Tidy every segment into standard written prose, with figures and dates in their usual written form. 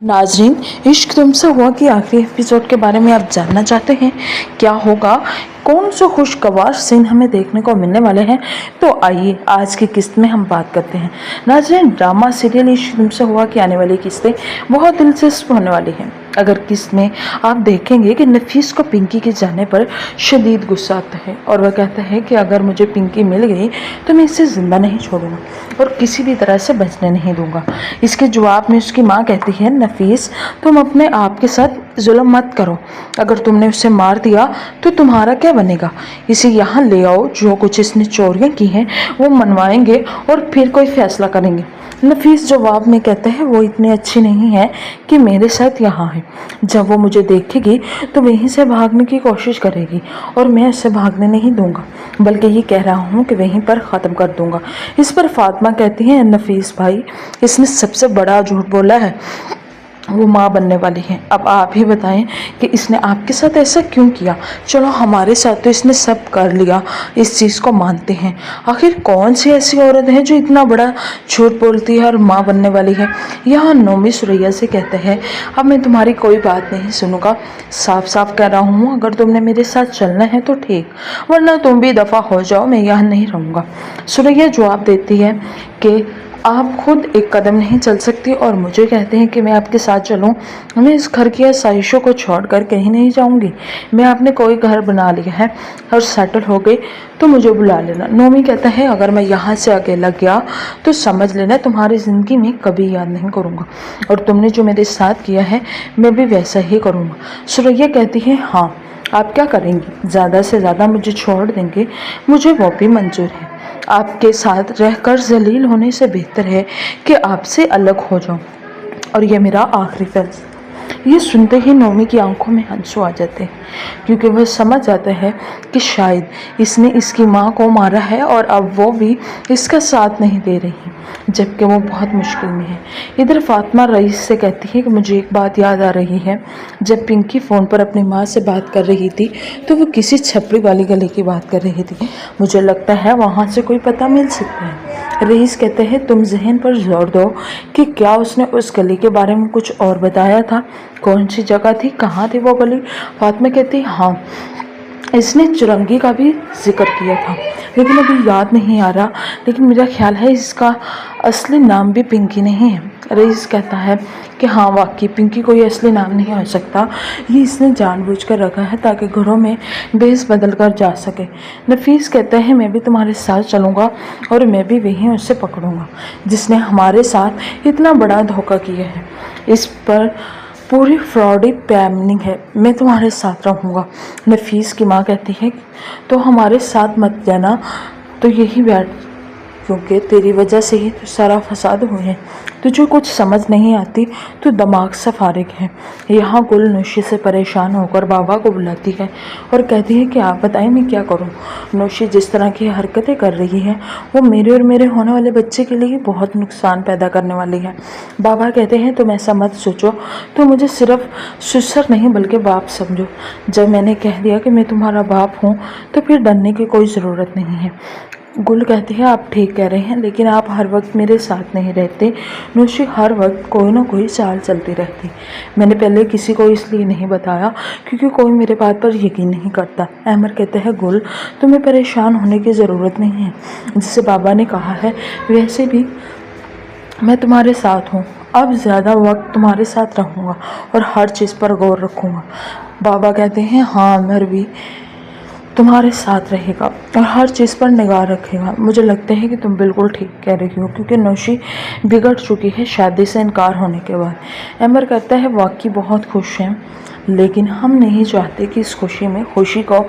नाजरीन, इश्क तुमसे हुआ कि आखिरी एपिसोड के बारे में आप जानना चाहते हैं? क्या होगा, कौन से खुशगवार सीन हमें देखने को मिलने वाले हैं? तो आइए आज की किस्त में हम बात करते हैं। नाजरीन, ड्रामा सीरियल इश्क तुमसे हुआ कि आने वाली किस्तें बहुत दिलचस्प होने वाली हैं। अगर किस्त में आप देखेंगे कि नफीस को पिंकी के जाने पर शदीद गुस्सा आता है और वह कहता है कि अगर मुझे पिंकी मिल गई तो मैं इसे जिंदा नहीं छोड़ूंगा और किसी भी तरह से बचने नहीं दूंगा। इसके जवाब में उसकी माँ कहती है, नफीस, तुम अपने आप के साथ जुल्म मत करो। अगर तुमने उसे मार दिया तो तुम्हारा क्या बनेगा? इसे यहाँ ले आओ, जो कुछ इसने चोरियां की हैं वो मनवाएंगे और फिर कोई फैसला करेंगे। नफीस जवाब में कहता है, वो इतनी अच्छी नहीं है कि मेरे साथ यहाँ है। जब वो मुझे देखेगी तो वहीं से भागने की कोशिश करेगी और मैं उसे भागने नहीं दूंगा, बल्कि ये कह रहा हूँ कि वहीं पर ख़त्म कर दूंगा। इस पर फातिमा कहती है, नफीस भाई, इसने सबसे बड़ा झूठ बोला है, वो माँ बनने वाली है। अब आप ही बताएं कि इसने आपके साथ ऐसा क्यों किया? चलो हमारे साथ तो इसने सब कर लिया, इस चीज़ को मानते हैं। आखिर कौन सी ऐसी औरत है जो इतना बड़ा झूठ बोलती है और माँ बनने वाली है? यहाँ नोमी सुरैया से कहते हैं, अब मैं तुम्हारी कोई बात नहीं सुनूंगा। साफ साफ कह रहा हूँ, अगर तुमने मेरे साथ चलना है तो ठीक, वरना तुम भी दफ़ा हो जाओ, मैं यहाँ नहीं रहूँगा। सुरैया जवाब देती है कि आप खुद एक कदम नहीं चल सकती और मुझे कहते हैं कि मैं आपके साथ चलूं। मैं इस घर की आसाइशों को छोड़कर कहीं नहीं जाऊंगी। मैं आपने कोई घर बना लिया है और सेटल हो गई तो मुझे बुला लेना। नोमी कहता है, अगर मैं यहाँ से अकेला गया तो समझ लेना तुम्हारी ज़िंदगी में कभी याद नहीं करूँगा और तुमने जो मेरे साथ किया है मैं भी वैसा ही करूँगा। सुरैया कहती है, हाँ, आप क्या करेंगी? ज़्यादा से ज़्यादा मुझे छोड़ देंगे, मुझे वो भी मंजूर है। आपके साथ रहकर जलील होने से बेहतर है कि आपसे अलग हो जाऊं और ये मेरा आखिरी फैसला। ये सुनते ही नोमी की आंखों में आंसू आ जाते हैं, क्योंकि वह समझ जाता है कि शायद इसने इसकी माँ को मारा है और अब वो भी इसका साथ नहीं दे रही, जबकि वो बहुत मुश्किल में है। इधर फातिमा रईस से कहती है कि मुझे एक बात याद आ रही है, जब पिंकी फ़ोन पर अपनी माँ से बात कर रही थी तो वो किसी छपड़ी वाली गली की बात कर रही थी। मुझे लगता है वहाँ से कोई पता मिल सकता है। रईस कहते हैं, तुम जहन पर जोर दो कि क्या उसने उस गली के बारे में कुछ और बताया था? कौन सी जगह थी, कहाँ थी वो गली? फातिमा कहती, हाँ, इसने चुरंगी का भी जिक्र किया था, लेकिन अभी याद नहीं आ रहा, लेकिन मेरा ख्याल है इसका असली नाम भी पिंकी नहीं है। रईस कहता है कि हाँ, वाकई पिंकी कोई असली नाम नहीं हो सकता, ये इसने जानबूझकर रखा है ताकि घरों में भेस बदल कर जा सके। नफीस कहता है, मैं भी तुम्हारे साथ चलूँगा और मैं भी वहीं उससे पकड़ूँगा जिसने हमारे साथ इतना बड़ा धोखा किया है। इस पर पूरी फ्रॉडी प्लानिंग है, मैं तुम्हारे साथ रहूँगा। नफीस की माँ कहती है, तो हमारे साथ मत जाना, तो यही बैठ, क्योंकि तेरी वजह से ही तो सारा फसाद हुए हैं। तुझे कुछ समझ नहीं आती, तो दिमाग से फारिग है। यहाँ गुल नौशी से परेशान होकर बाबा को बुलाती है और कहती है कि आप बताएं मैं क्या करूँ। नौशी जिस तरह की हरकतें कर रही है वो मेरे और मेरे होने वाले बच्चे के लिए बहुत नुकसान पैदा करने वाली है। बाबा कहते हैं, तुम ऐसा मत सोचो, तो मुझे सिर्फ ससुर नहीं बल्कि बाप समझो। जब मैंने कह दिया कि मैं तुम्हारा बाप हूँ तो फिर डरने की कोई ज़रूरत नहीं है। गुल कहती है, आप ठीक कह रहे हैं, लेकिन आप हर वक्त मेरे साथ नहीं रहते। नौशी हर वक्त कोई ना कोई चाल चलती रहती। मैंने पहले किसी को इसलिए नहीं बताया क्योंकि कोई मेरे बात पर यकीन नहीं करता। अहमर कहते हैं, गुल, तुम्हें परेशान होने की ज़रूरत नहीं है। जैसे बाबा ने कहा है वैसे भी मैं तुम्हारे साथ हूँ। अब ज़्यादा वक्त तुम्हारे साथ रहूँगा और हर चीज़ पर गौर रखूँगा। बाबा कहते हैं, हाँ, अमर भी तुम्हारे साथ रहेगा और हर चीज़ पर निगाह रखेगा। मुझे लगता है कि तुम बिल्कुल ठीक कह रही हो, क्योंकि नौशी बिगड़ चुकी है शादी से इनकार होने के बाद। अमर कहता है, वाकई बहुत खुश हैं, लेकिन हम नहीं चाहते कि इस खुशी को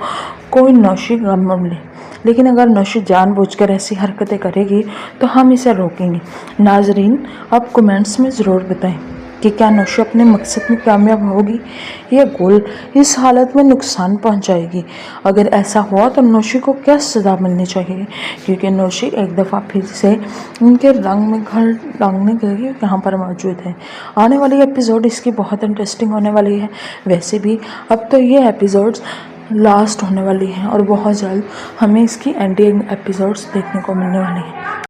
कोई नौशी गम ले। लेकिन अगर नौशी जानबूझकर ऐसी हरकतें करेगी तो हम इसे रोकेंगे। नाजरीन, आप कमेंट्स में ज़रूर बताएं कि क्या नौशी अपने मकसद में कामयाब होगी या गुल इस हालत में नुकसान पहुंचाएगी। अगर ऐसा हुआ तो नौशी को क्या सज़ा मिलनी चाहिए, क्योंकि नौशी एक दफ़ा फिर से उनके रंग में घर डालने के लिए यहाँ पर मौजूद है। आने वाली एपिसोड इसकी बहुत इंटरेस्टिंग होने वाली है। वैसे भी अब तो ये एपिसोड्स लास्ट होने वाली हैं और बहुत जल्द हमें इसकी एंडिंग एपिसोड्स देखने को मिलने वाली हैं।